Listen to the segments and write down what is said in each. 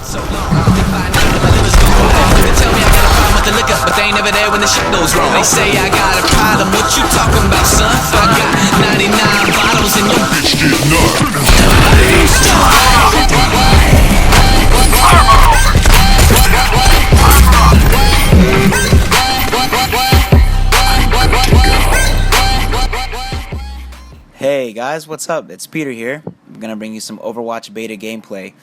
So long, they find out my liver's gone. They tell me I got a problem with the liquor, but they ain't never there when the shit goes wrong. They say I got a problem, what you talking about, son? I got 99 bottles and your bitch get Hey guys, what's up? It's Peter here. I'm gonna bring you some Overwatch Beta gameplay.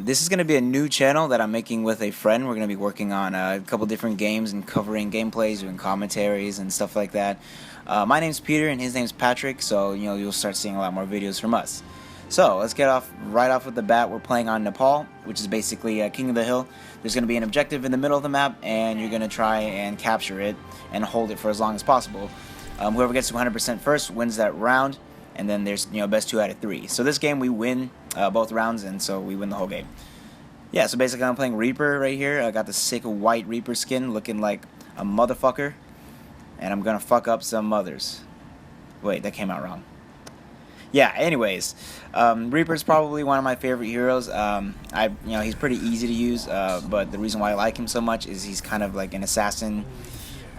This is gonna be a new channel that I'm making with a friend. We're gonna be working on a couple different games and covering gameplays, doing commentaries and stuff like that. My name's Peter and his name's Patrick, so you'll start seeing a lot more videos from us. So let's get right off with the bat. We're playing on Nepal, which is basically King of the Hill. There's gonna be an objective in the middle of the map, and you're gonna try and capture it and hold it for as long as possible. Whoever gets to 100% first wins that round, and then there's best 2 out of 3. So this game we win both rounds, and so we win the whole game. Yeah, so basically I'm playing Reaper right here. I got the sick white Reaper skin, looking like a motherfucker, and I'm gonna fuck up some mothers. Wait, that came out wrong. Yeah. Anyways, Reaper's probably one of my favorite heroes. He's pretty easy to use, but the reason why I like him so much is he's kind of like an assassin.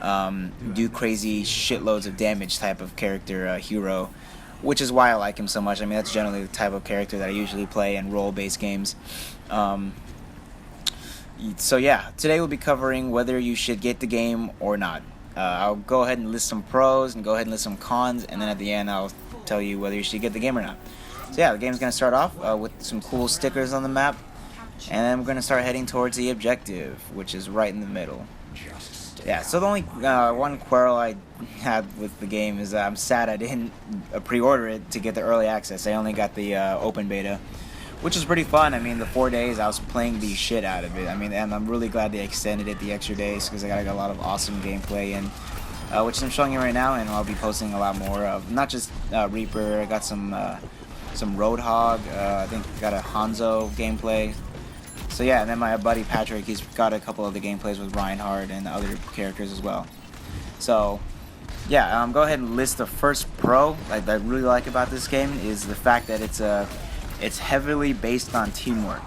Do crazy shitloads of damage type of character, hero, which is why I like him so much. I mean, that's generally the type of character that I usually play in role-based games. So yeah, today we'll be covering whether you should get the game or not. I'll go ahead and list some pros and go ahead and list some cons, and then at the end I'll tell you whether you should get the game or not. So yeah, the game's gonna start off with some cool stickers on the map, and then we're gonna start heading towards the objective, which is right in the middle. Yeah, so the only one quarrel I had with the game is I'm sad I didn't pre-order it to get the early access. I only got the open beta, which is pretty fun. I mean, the 4 days I was playing the shit out of it. I mean, and I'm really glad they extended it the extra days because I got a lot of awesome gameplay, and which I'm showing you right now, and I'll be posting a lot more of not just Reaper. I got some Roadhog. I think got a Hanzo gameplay. So yeah, and then my buddy Patrick, he's got a couple of the gameplays with Reinhardt and other characters as well. So yeah, go ahead and list the first pro that I really like about this game is the fact that it's heavily based on teamwork.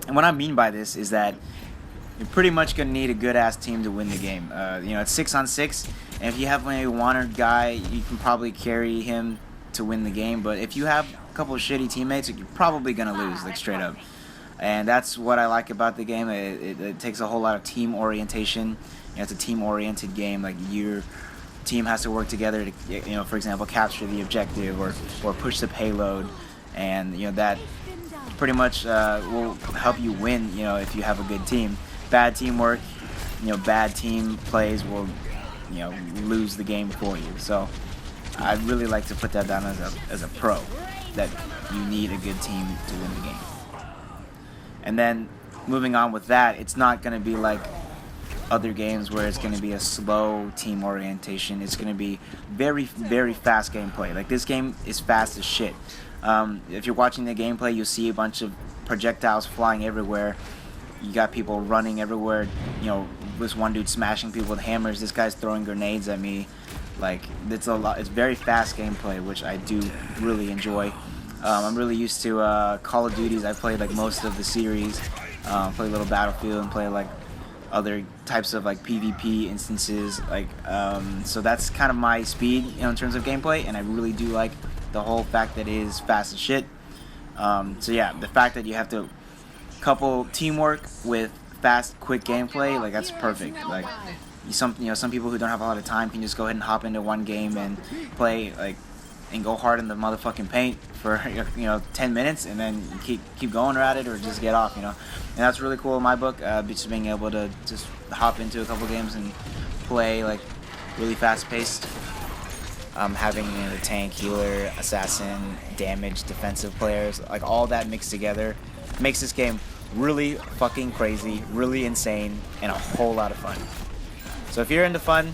And what I mean by this is that you're pretty much gonna need a good ass team to win the game. It's 6-on-6, and if you have a wanted guy, you can probably carry him to win the game. But if you have a couple of shitty teammates, you're probably gonna lose, like straight up. And that's what I like about the game. It takes a whole lot of team orientation. It's a team-oriented game. Like your team has to work together to, for example, capture the objective or push the payload, and that pretty much will help you win. If you have a good team. Bad teamwork, bad team plays will, lose the game for you. So I'd really like to put that down as a pro, that you need a good team to win the game. And then moving on with that, it's not going to be like other games where it's going to be a slow team orientation. It's going to be very, very fast gameplay. Like this game is fast as shit. If you're watching the gameplay, you'll see a bunch of projectiles flying everywhere. You got people running everywhere. This one dude smashing people with hammers. This guy's throwing grenades at me. Like it's a lot. It's very fast gameplay, which I do really enjoy. I'm really used to Call of Duties. I played like most of the series. Play a little Battlefield and play like other types of like PvP instances. Like so that's kind of my speed, in terms of gameplay, and I really do like the whole fact that it is fast as shit. So yeah, the fact that you have to couple teamwork with fast, quick gameplay, like that's perfect. Like some people who don't have a lot of time can just go ahead and hop into one game and play and go hard in the motherfucking paint for 10 minutes and then keep going at it, or just get off, and that's really cool in my book, just being able to just hop into a couple games and play like really fast paced. Having the tank, healer, assassin, damage, defensive players, like all that mixed together makes this game really fucking crazy, really insane, and a whole lot of fun. So if you're into fun,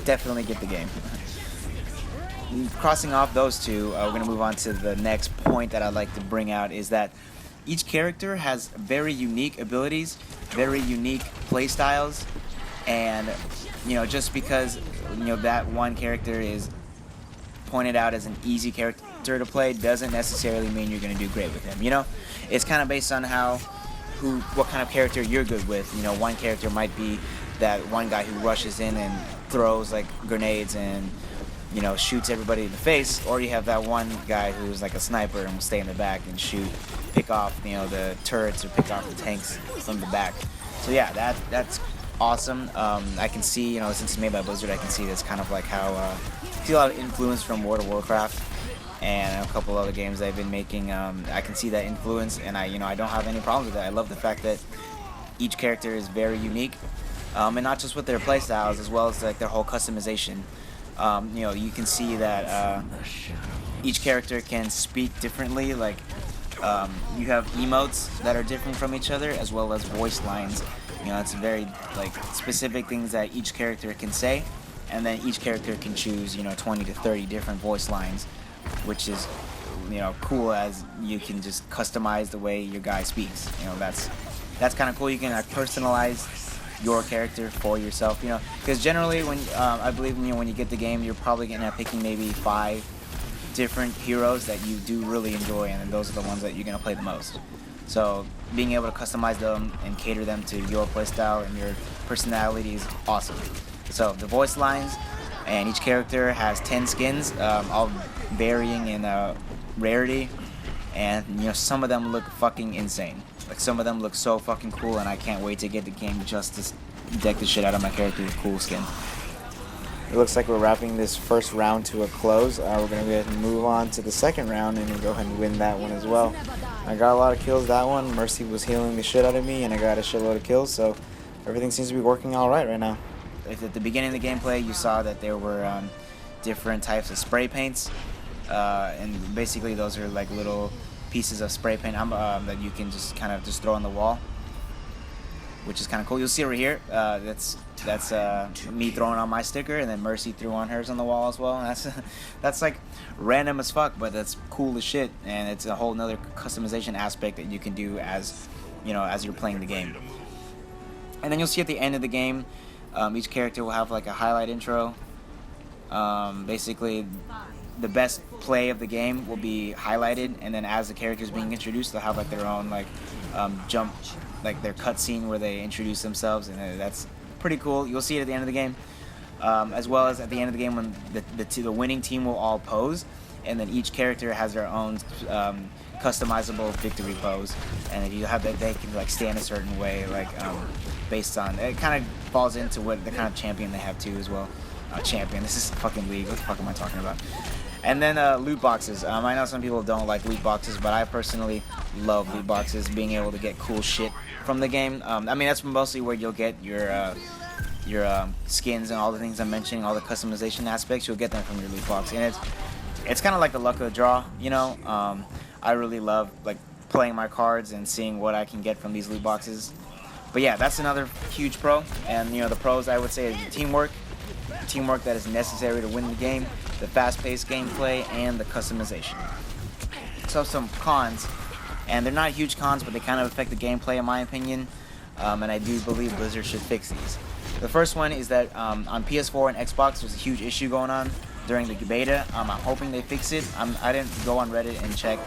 definitely get the game. Crossing off those two, we're going to move on to the next point that I'd like to bring out, is that each character has very unique abilities, very unique play styles, and just because that one character is pointed out as an easy character character to play doesn't necessarily mean you're gonna do great with him. You know, it's kind of based on what kind of character you're good with. You know, one character might be that one guy who rushes in and throws like grenades and, you know, shoots everybody in the face, or you have that one guy who's like a sniper and will stay in the back and pick off, you know, the turrets or pick off the tanks from the back. So yeah, that's awesome. I can see, you know, since it's made by Blizzard, I can see that's kind of like how I see a lot of influence from World of Warcraft and a couple other games they've been making. I can see that influence, and I don't have any problems with that. I love the fact that each character is very unique, and not just with their playstyles, as well as like their whole customization. You know, you can see that each character can speak differently. Like you have emotes that are different from each other, as well as voice lines. You know, it's very like specific things that each character can say, and then each character can choose, you know, 20 to 30 different voice lines, which is, you know, cool, as you can just customize the way your guy speaks. You know, that's kind of cool. You can personalize your character for yourself, you know, because generally when I believe, you know, when you get the game, you're probably gonna end up picking maybe 5 different heroes that you do really enjoy, and then those are the ones that you're gonna play the most. So being able to customize them and cater them to your playstyle and your personality is awesome. So the voice lines, and each character has 10 skins, all varying in rarity, and you know, some of them look fucking insane. Like, some of them look so fucking cool, and I can't wait to get the game just to deck the shit out of my character with cool skin. It looks like we're wrapping this first round to a close. We're going to go ahead and move on to the second round and go ahead and win that one as well. I got a lot of kills that one. Mercy was healing the shit out of me, and I got a shitload of kills, so everything seems to be working alright right now. If at the beginning of the gameplay you saw that there were different types of spray paints, and basically those are like little pieces of spray paint that you can just kind of just throw on the wall, which is kind of cool. You'll see right here, that's me throwing on my sticker, and then Mercy threw on hers on the wall as well. And that's like random as fuck, but that's cool as shit, and it's a whole nother customization aspect that you can do as, you know, as you're playing the game. And then you'll see at the end of the game, each character will have like a highlight intro. Basically, the best play of the game will be highlighted, and then as the characters being introduced, they'll have like their own like jump, like their cutscene where they introduce themselves, and that's pretty cool. You'll see it at the end of the game, as well as at the end of the game when the winning team will all pose, and then each character has their own customizable victory pose, and you have that they can like stand a certain way, like based on it. Kind of falls into what the kind of champion they have too as well. Champion. This is fucking League. What the fuck am I talking about? And then loot boxes. I know some people don't like loot boxes, but I personally love loot boxes. Being able to get cool shit from the game. I mean, that's mostly where you'll get your skins and all the things I'm mentioning, all the customization aspects. You'll get them from your loot box, and it's kind of like the luck of the draw. You know, I really love like playing my cards and seeing what I can get from these loot boxes. But yeah, that's another huge pro. And you know, the pros I would say is the teamwork that is necessary to win the game, the fast-paced gameplay, and the customization. So some cons, and they're not huge cons, but they kind of affect the gameplay in my opinion, and I do believe Blizzard should fix these. The first one is that on PS4 and Xbox there's a huge issue going on during the beta. I'm hoping they fix it. I didn't go on Reddit and check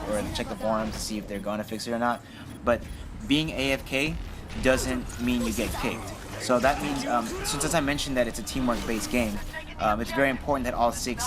the forums to see if they're going to fix it or not, but being AFK doesn't mean you get kicked. So that means, since I mentioned that it's a teamwork-based game, it's very important that all 6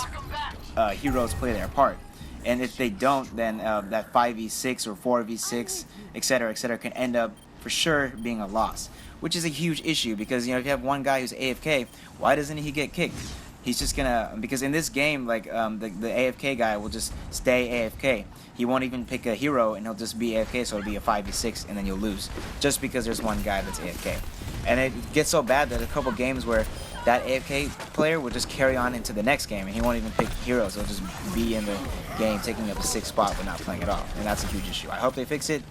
heroes play their part. And if they don't, then that 5v6 or 4v6, etc., can end up for sure being a loss, which is a huge issue because, you know, if you have one guy who's AFK, why doesn't he get kicked? He's just gonna, because in this game, like the AFK guy will just stay AFK. He won't even pick a hero, and he'll just be AFK, so it'll be a 5v6, and then you'll lose just because there's one guy that's AFK. And it gets so bad that a couple games where that AFK player will just carry on into the next game, and he won't even pick heroes. He'll just be in the game taking up a 6th spot but not playing at all, and that's a huge issue. I hope they fix it.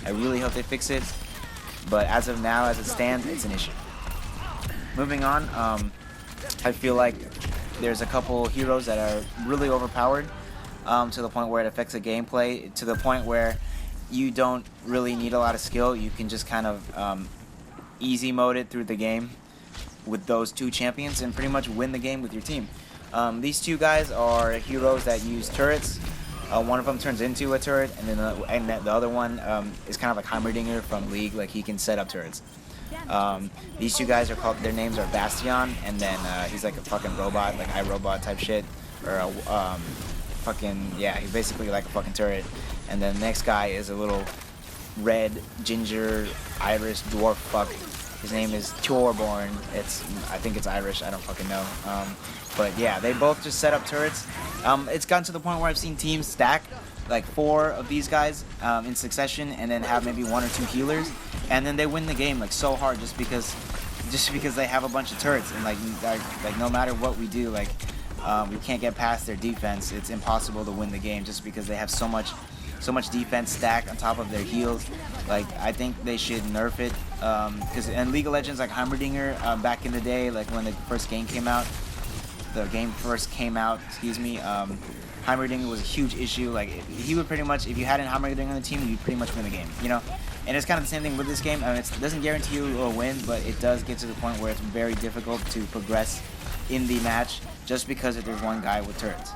I really hope they fix it. But as of now, as it stands, it's an issue. Moving on, I feel like there's a couple heroes that are really overpowered to the point where it affects the gameplay, to the point where you don't really need a lot of skill. You can just kind of easy mode it through the game with those 2 champions and pretty much win the game with your team. These 2 guys are heroes that use turrets. One of them turns into a turret, and then the other one is kind of like Heimerdinger from League. Like he can set up turrets. These two guys are called. Their names are Bastion, and then he's like a fucking robot, like iRobot type shit, or fucking yeah. He's basically like a fucking turret. And then the next guy is a little red ginger Irish dwarf fuck. His name is Toreborn. I think it's Irish. I don't fucking know. But yeah, they both just set up turrets. It's gotten to the point where I've seen teams stack like 4 of these guys in succession, and then have maybe 1 or 2 healers, and then they win the game like so hard just because they have a bunch of turrets, and like no matter what we do, like we can't get past their defense. It's impossible to win the game just because they have so much defense stacked on top of their heals. Like I think they should nerf it, because in League of Legends, like Heimerdinger back in the day, like when the game first came out, excuse me, Heimerdinger was a huge issue. Like he would pretty much, if you had an Heimerdinger on the team, you'd pretty much win the game, you know. And it's kind of the same thing with this game. I mean, it doesn't guarantee you a win, but it does get to the point where it's very difficult to progress in the match just because there's one guy with turrets.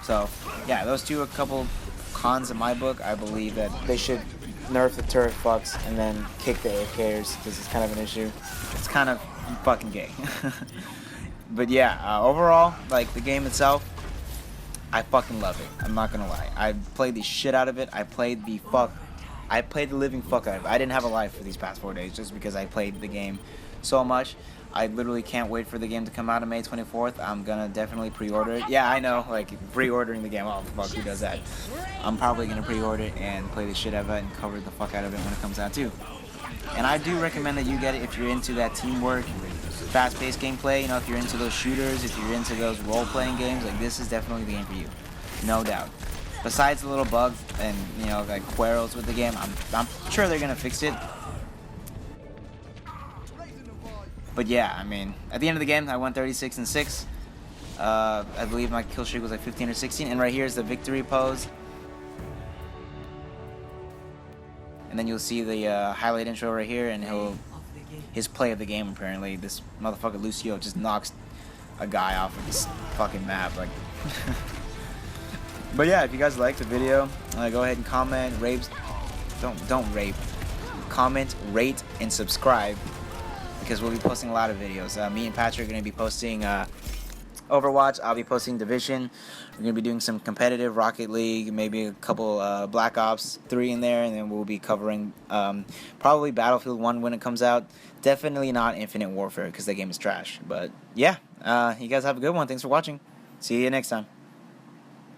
So yeah, those two are a couple cons in my book. I believe that they should nerf the turret fucks and then kick the AKers because it's kind of an issue. It's kind of fucking gay. But yeah, overall, like the game itself, I fucking love it. I'm not gonna lie. I played the shit out of it. I played the living fuck out of it. I didn't have a life for these past 4 days just because I played the game so much. I literally can't wait for the game to come out on May 24th. I'm gonna definitely pre-order it. Yeah, I know, like pre-ordering the game. Oh fuck, who does that? I'm probably gonna pre-order it and play the shit out of it and cover the fuck out of it when it comes out too. And I do recommend that you get it if you're into that teamwork, fast-paced gameplay. You know, if you're into those shooters, if you're into those role-playing games, like this is definitely the game for you, no doubt. Besides the little bugs and like quarrels with the game, I'm sure they're gonna fix it. But yeah, I mean, at the end of the game, I went 36-6. I believe my kill streak was like 15 or 16. And right here is the victory pose. And then you'll see the highlight intro right here, and his play of the game. Apparently, this motherfucker Lucio just knocks a guy off of this fucking map. Like, but yeah, if you guys liked the video, go ahead and comment, don't rape, comment, rate, and subscribe, because we'll be posting a lot of videos. Me and Patrick are going to be posting Overwatch. I'll be posting Division. We're going to be doing some competitive Rocket League, maybe a couple Black Ops 3 in there, and then we'll be covering probably Battlefield 1 when it comes out. Definitely not Infinite Warfare because that game is trash. But yeah, you guys have a good one. Thanks for watching. See you next time.